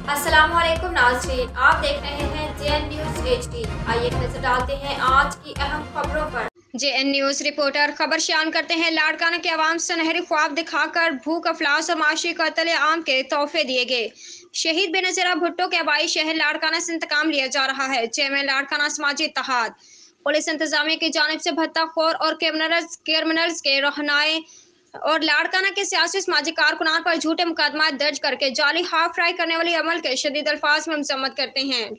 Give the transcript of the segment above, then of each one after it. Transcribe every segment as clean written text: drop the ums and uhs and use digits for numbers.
अस्सलाम वालेकुम नाज़रीन, आप देख रहे हैं JN न्यूज़ HD। आइए नजर डालते हैं आज की अहम खबरों पर। JN न्यूज़ रिपोर्टर खबर शान करते हैं। लाड़काना के अवाम सुनहरे ख्वाब दिखाकर भूख अफलास और माशी कत्ल आम के तोहफे दिए गए। शहीद बेनज़ीर भुट्टो के आबाई शहर लाड़काना से इंतकाम लिया जा रहा है। चेयरमैन लाड़काना समाजी इत्तेहाद, पुलिस इंतजामिया की जानिब से भत्ताखोर और क्रिमिनल्स के रहनुमाई और लाड़काना के सियासी समाजी कारकुनान पर झूठे मुकदमा दर्ज करके जाली हाफ फ्राई करने वाले अमल के शदीद अल्फाज में मजम्मत करते हैं।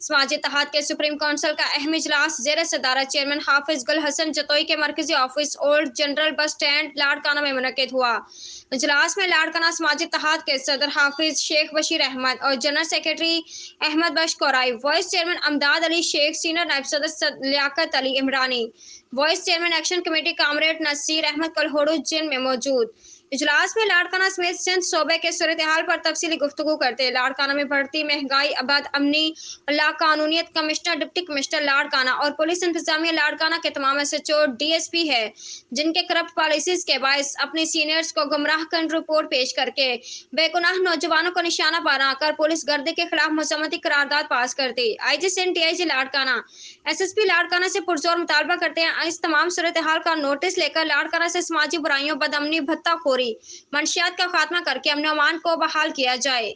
समाजी इत्तेहाद के सुप्रीम काउंसिल का अहम इजलास जेर सदारत चेयरमैन हाफिज गुल हसन जतोई के मरकजी office old general bus stand Larkana में मुनक्किद हुआ। इजलास में लाड़काना समाजी इत्तेहाद के सदर हाफिज शेख बशीर अहमद और general secretary Ahmed Bakhsh Korai, vice chairman Amdad Ali Sheikh, senior नायब सदर Liaquat Ali Imrani, vice chairman action committee comrade Nasir Ahmed Kalhoro जिन में मौजूद। इजलास में लाड़काना समेत सिंध सूबे के सूरत हाल पर तफसीली गुफ्तगू करते लाड़काना में बढ़ती महंगाई, आबाद अमनी और लाकानूनियत कमिश्नर, डिप्टी कमिश्नर लाड़काना और पुलिस इंतजामिया लाड़काना के तमाम एसएचओ DSP है जिनके करप्ट पॉलिसीज के बायस अपने सीनियर्स को गुमराह कर रिपोर्ट पेश करके बेगुनाह नौजवानों को निशाना बनाकर पुलिस गर्दी के खिलाफ मजम्मती करारदाद पास करती। IG Sindh DIG Larkana SSP Larkana से पुरजोर मुतालबा करते हैं इस तमाम सूरत हाल का नोटिस लेकर लाड़काना से समाजी बुराइयों, बदअमनी, भत्ताखोरी, मंशियात का खात्मा करके अमन अमान को बहाल किया जाए।